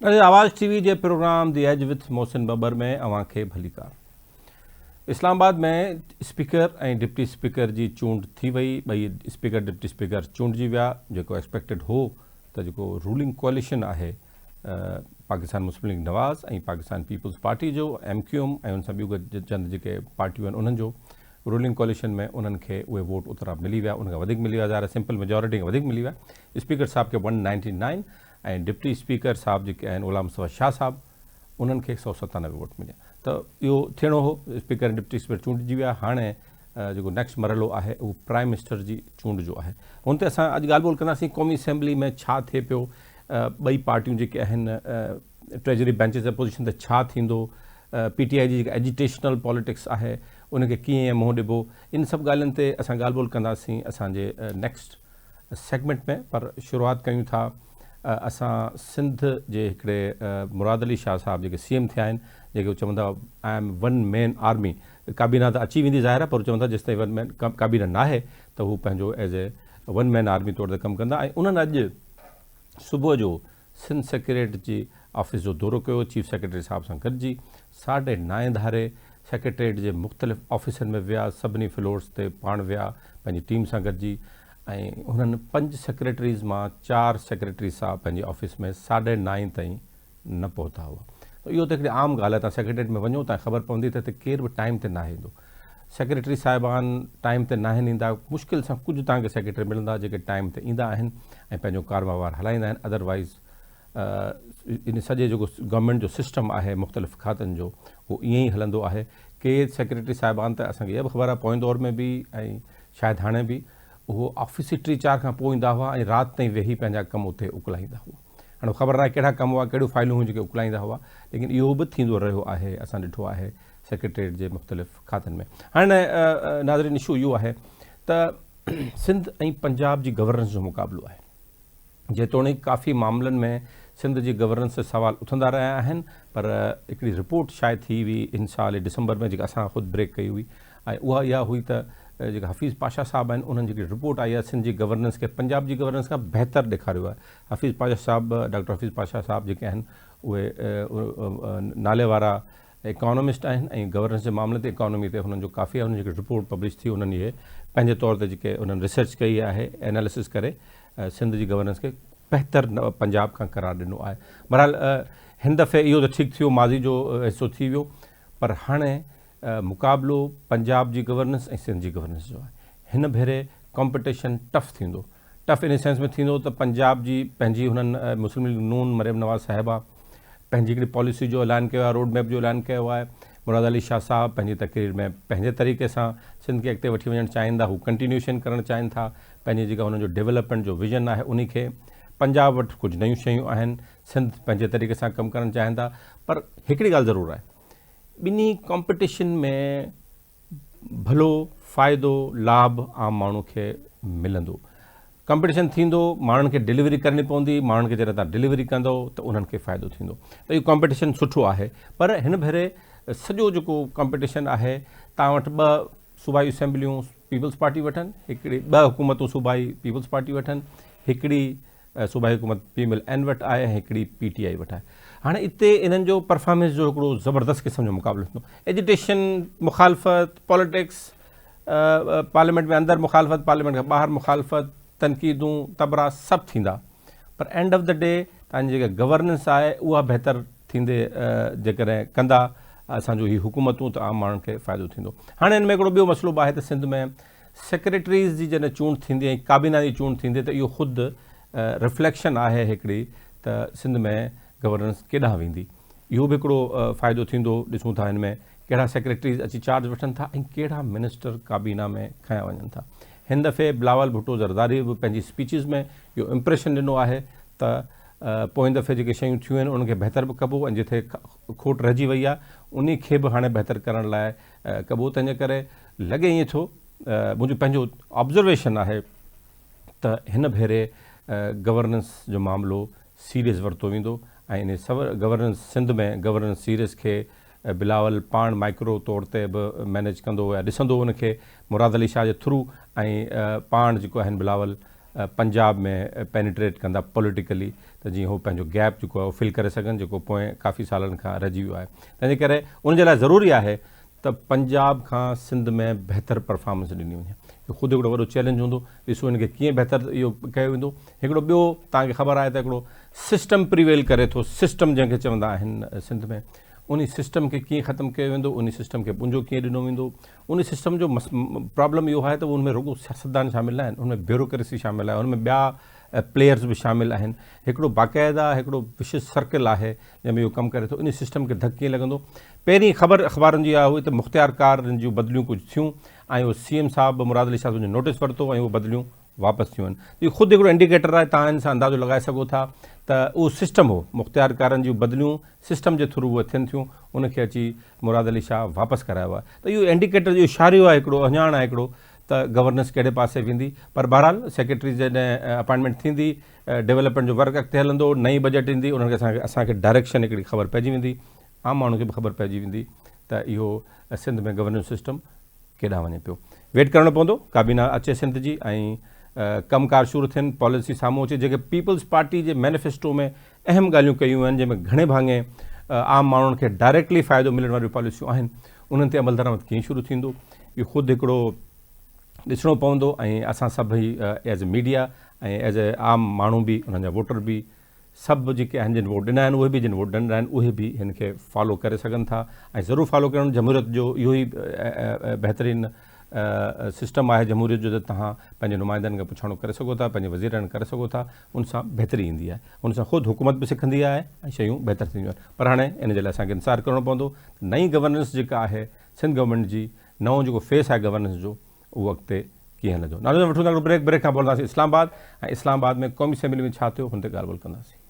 आवाज़ टीवी जे programme the edge with Mohsin Babar में अवां खे भलीकार। इस्लामाबाद में स्पीकर ऐं डिप्टी स्पीकर जी चूंड थी वई। ॿई स्पीकर डिप्टी स्पीकर चूंडजी विया। जेको एक्सपेक्टेड हो त जेको रूलिंग कोalition आहे पाकिस्तान मुस्लिम लीग नवाज़ ऐं पाकिस्तान पीपल्स पार्टी जो MQM ऐं उन सां ॿियूं चंद जेके पार्टियूं आहिनि उन्हनि जो रूलिंग कोalition में उन्हनि खे उहे वोट ओतिरा मिली विया, उन खां वधीक मिली विया, ज़ाहिर सिंपल मेजॉरिटी खां वधीक मिली विया। स्पीकर साहब खे 199 ऐं डिप्टी स्पीकर साहब जेके आहिनि ग़ुलाम मुस्तफ़ा शाह साहब उन्हनि खे 197 वोट मिलिया। त इहो थियणो हो, स्पीकर ऐं डिप्टी स्पीकर चूंडजी विया। हाणे जेको नेक्स्ट मरहलो आहे उहो प्राइम मिनिस्टर जी चूंड जो आहे। हुन ते असां अॼु ॻाल्हि ॿोल कंदासीं क़ौमी असेंबली में छा थिए पियो, ॿई पार्टियूं जेके आहिनि ट्रेजरी बेंचिस जे पोज़ीशन ते छा थींदो, PTI जी जेका एजिटेशनल पॉलिटिक्स आहे उनखे कीअं मुंहुं ॾिबो, इन सभु ॻाल्हियुनि ते असां ॻाल्हि ॿोल कंदासीं असांजे नेक्स्ट सेगमेंट में। पर शुरूआति कयूं था असां सिंध जे हिकिड़े मुराद अली शाह साहब जेके CM थिया आहिनि, जेके चवंदा I am one man army. काबीना त अची वेंदी ज़ाहिर आहे, पर चवंदा जेसिताईं वन मैन काबीना न आहे त हू पंहिंजो as a one man army तौर ते कमु कंदा। ऐं उन्हनि अॼु सुबुह जो सिंध सेक्रेटरी जी ऑफिस जो दौरो कयो, चीफ सेक्रेटरी साहब सां गॾिजी 9:30 धारे सेक्रेटरीट जे मुख़्तलिफ़ ऑफिसनि में विया, सभिनी फ्लोर्स ते पाण विया पंहिंजी टीम सां गॾिजी। ऐं हुननि 5 सेक्रेटरीज़ मां 4 सेक्रेटरी साहब पंहिंजी ऑफिस में 9:30 ताईं न पहुता हुआ। त इहो त हिकिड़ी आम ॻाल्हि आहे, तव्हां सेक्रेटरीट में वञो तव्हां ख़बर पवंदी त हिते केर बि टाइम ते न ईंदो। सेक्रेटरी साहिबान टाइम ते न ईंदा, मुश्किल सां कुझु तव्हांखे सेक्रेटरी मिलंदा जेके टाइम ते ईंदा आहिनि ऐं पंहिंजो कारोबार हलाईंदा आहिनि। अदरवाइज़ इन सॼे जेको गवर्नमेंट जो सिस्टम आहे मुख़्तलिफ़ खातनि जो उहो ईअं ई हलंदो आहे। के सेक्रेटरी साहिबान त असांखे इहा बि ख़बर आहे पोएं दौर में बि ऐं शायदि हाणे बि उहो ऑफिस 3-4 खां पोइ ईंदा हुआ ऐं राति ताईं वेही पंहिंजा कम उते उकलाईंदा हुआ। हाणे ख़बर न आहे कहिड़ा कम हुआ, कहिड़ियूं फाइलूं हुयूं जेके उकलाईंदा हुआ, लेकिन इहो बि थींदो रहियो आहे, असां ॾिठो आहे सेक्रेटरीट जे मुख़्तलिफ़ खातनि में। हाणे नाज़रीन इशू इहो आहे त सिंध ऐं पंजाब जी गवर्नेंस जो मुक़ाबिलो आहे। जेतोणीकि काफ़ी मामलनि में सिंध जी गवर्नेंस ते सवाल उथंदा रहिया आहिनि, पर हिकिड़ी रिपोर्ट शायदि थी हुई इन साल डिसंबर में जेका असां ख़ुदि ब्रेक कई हुई, ऐं उहा इहा हुई त जेका हफ़ीज़ पाशा साहब आहिनि उन्हनि जेकी रिपोर्ट आई आहे सिंध जी गवर्नेंस खे पंजाब जी गवर्नेंस खां बहितर ॾेखारियो आहे। हफ़ीज़ पाशा साहब, डॉक्टर हफ़ीज़ पाशा साहब जेके आहिनि उहे नाले वारा इकोनॉमिस्ट आहिनि ऐं गवर्नेंस जे मामले ते इकोनॉमी ते हुननि जो काफ़ी आहे। हुननि जेकी रिपोर्ट पब्लिश थी उन्हनि इहे पंहिंजे तौर ते जेके उन्हनि रिसर्च कई आहे, एनालिसिस करे सिंध जी गवर्नेंस खे बहितर पंजाब खां करार ॾिनो आहे। बहरहाल हिन दफ़े इहो त ठीकु थियो, माज़ी जो हिसो थी वियो, पर हाणे मुक़ाबिलो पंजाब जी गवर्नेंस ऐं सिंध जी गवर्नेंस जो आहे। हिन भेरे कॉम्पिटिशन टफ थींदो। टफ इन सेंस में थींदो त पंजाब जी पंहिंजी हुननि मुस्लिम लीग नून मरियम नवाज़ साहिबा पंहिंजी हिकिड़ी पॉलिसी जो ऐलान कयो आहे, रोड मैप जो ऐलान कयो आहे। मुराद अली शाह साहब पंहिंजी तक़रीर में पंहिंजे तरीक़े सां सिंध खे अॻिते वठी वञणु चाहींदा, हू कंटिन्यूशन करणु चाहिनि था। पंहिंजी जेका हुननि जो डेवलपमेंट जो विज़न आहे उन खे पंजाब वटि कुझु नयूं शयूं आहिनि, सिंध पंहिंजे तरीक़े सां कमु करणु चाहिनि था। पर हिकिड़ी ॻाल्हि ज़रूरु आहे, ॿिन्ही कॉम्पिटिशन में भलो फ़ाइदो लाभ आम माण्हू खे मिलंदो। कॉम्पिटिशन थींदो, माण्हुनि खे डिलीवरी करणी पवंदी, माण्हुनि खे जॾहिं तव्हां डिलीवरी कंदो त उन्हनि खे फ़ाइदो थींदो। त इहो कॉम्पिटिशन सुठो आहे। पर हिन भेरे सॼो जेको कॉम्पिटिशन आहे, तव्हां वटि 2 सूबाई असेंबलियूं पीपल्स पार्टी वठनि, हिकिड़ी 2 हुकूमतूं सूबाई पीपल्स पार्टी वठनि, हिकिड़ी सूबाई हुकूमत PMLN वटि आहे ऐं हिकिड़ी PTI वटि आहे। हाणे हिते इन्हनि जो परफॉर्मेंस जो हिकिड़ो ज़बरदस्त क़िस्म जो मुक़ाबिलो थींदो। एजिटेशन, मुखालफ़त, पॉलिटिक्स, पार्लियामेंट में अंदरि मुखालफ़त, पार्लियामेंट खां ॿाहिरि मुखालफ़त, तनक़ीदूं, तबरा सभु थींदा। पर एंड ऑफ द डे तव्हांजी जेका गवर्नेंस आहे उहा बहितर थींदे जेकॾहिं कंदा असांजो हीअ हुकूमतूं त आम माण्हुनि खे फ़ाइदो थींदो। हाणे हिन में हिकिड़ो ॿियो मसइलो बि आहे त सिंध में सेक्रेटरीज़ जी जॾहिं चूंड थींदी ऐं काबीना जी चूंड थींदी त इहो ख़ुदि रिफ्लेक्शन आहे हिकिड़ी त सिंध में गवर्नेंस केॾांहुं वेंदी। इहो बि हिकिड़ो फ़ाइदो थींदो। ॾिसूं था हिन में कहिड़ा सेक्रेटरीज़ अची चार्ज वठनि था ऐं कहिड़ा मिनिस्टर काबीना में खयां वञनि था। हिन दफ़े बिलावल भुट्टो ज़रदारी बि पंहिंजी स्पीचिस में इहो इम्प्रेशन ॾिनो आहे त पोएं दफ़े जेके शयूं थियूं आहिनि उनखे बहितर बि कबो ऐं जिथे खोट रहिजी वई आहे उन खे बि हाणे बहितर करण लाइ कबो। तंहिंजे करे लॻे ईअं थो, मुंहिंजो पंहिंजो ऑब्ज़र्वेशन आहे त हिन भेरे गवर्नेंस जो मामिलो सीरियस वरितो वेंदो ऐं इन गवर्नेंस सिंध में गवर्नेंस सीरियस खे बिलावल पाण माइक्रो तौर ते बि मैनेज कंदो या ॾिसंदो उनखे मुराद अली शाह जे थ्रू, ऐं पाण जेको आहिनि बिलावल पंजाब में पेनिट्रेट कंदा पॉलिटिकली त जीअं हू पंहिंजो गैप जेको आहे फिल करे सघनि जेको पोइ काफ़ी सालनि खां रहिजी वियो आहे। तंहिंजे करे उनजे लाइ ज़रूरी आहे त पंजाब खां सिंध में बहितर परफॉर्मेंस ॾिनी वञे। इहो ख़ुदि हिकिड़ो वॾो चैलेंज हूंदो। ॾिसो हिनखे कीअं बहितर इहो कयो वेंदो। हिकिड़ो ॿियो तव्हांखे ख़बर आहे त हिकिड़ो सिस्टम प्रिवेल करे थो, सिस्टम जंहिंखे चवंदा आहिनि सिंध में, उन सिस्टम खे कीअं ख़तमु कयो वेंदो, उन सिस्टम खे पुंजो कीअं ॾिनो वेंदो। उन सिस्टम जो प्रॉब्लम इहो आहे त उनमें रुॻो सियासतदान शामिल आहिनि, उनमें ब्यूरोक्रेसी शामिल आहे, उनमें ॿिया प्लेयर्स बि शामिल आहिनि। हिकिड़ो बाक़ाइदा हिकिड़ो विशेष सर्किल आहे जंहिंमें इहो कमु करे थो। इन सिस्टम खे धकु कीअं लॻंदो। पहिरीं ख़बर अख़बारनि जी आहे हुई त मुख़्तियार कारनि जूं बदिलियूं कुझु थियूं ऐं उहो CM साहिबु मुराद अली साहिब जो नोटिस वरितो ऐं उहे बदिलियूं वापसि थियूं आहिनि। इहो ख़ुदि हिकिड़ो इंडिकेटर आहे। तव्हां इन सां अंदाज़ो लॻाए सघो था त उहो सिस्टम हो, मुख़्तियार कारनि जूं बदिलियूं सिस्टम जे थ्रू उहे थियनि थियूं, उनखे अची मुराद अली शाह वापसि करायो आहे। त इहो इंडिकेटर, इहो इशारो आहे, हिकिड़ो अञाण आहे हिकिड़ो त गवर्नेंस कहिड़े पासे वेंदी। पर बहरहाल सेक्रेटरी जॾहिं अपॉइंटमेंट थींदी, डेवलपमेंट जो वर्क अॻिते हलंदो, नई बजट ईंदी, उन्हनि खे असांखे डायरेक्शन हिकिड़ी ख़बर पइजी वेंदी, आम माण्हू खे बि ख़बर पइजी वेंदी त इहो सिंध में गवर्नेंस सिस्टम केॾांहुं वञे पियो। वेट करणो पवंदो काबीना अचे सिंध जी ऐं कमकार शुरू थियनि, पॉलिसी साम्हूं अचे। जेके पीपल्स पार्टी जे मैनिफेस्टो में अहम ॻाल्हियूं कयूं आहिनि, जंहिंमें घणे भाङे आम माण्हुनि खे डायरेक्टली फ़ाइदो मिलण वारियूं पॉलिसियूं आहिनि, उन्हनि ते अमल दरामद कीअं शुरू थींदो, इहो ख़ुदि हिकिड़ो ॾिसणो पवंदो। ऐं असां सभई एज़ ए मीडिया ऐं एज़ ए आम माण्हू बि, उन्हनि जा वोटर बि, सभु जेके आहिनि जिन वोट ॾिना आहिनि उहे बि, जिन वोट ॾिना आहिनि उहे बि हिन खे फॉलो करे सघनि था। ऐं ज़रूरु फॉलो करणु। जमहूरियत जो इहो ई बहितरीनु सिस्टम आहे जमहूरियत जो, त तव्हां पंहिंजे नुमाइंदनि खे पुछाणो करे सघो था, पंहिंजे वज़ीरनि करे सघो था, उन सां बहितरी ईंदी आहे, उन सां ख़ुदि हुकूमत बि सिखंदी आहे ऐं शयूं बहितर थींदियूं आहिनि। पर हाणे इन जे लाइ असांखे इंतज़ारु करिणो पवंदो। नई गवर्नेंस जेका आहे सिंध गवर्नमेंट जी, नओं जेको फेस आहे गवर्नेंस जो, उहो अॻिते कीअं हलंदो। नालो वठूं था ब्रेक खां पोइ इस्लामाबाद, ऐं इस्लामाबाद में क़ौमी असेंबली में छा थियो हुन ते ॻाल्हि ॿोल कंदासीं।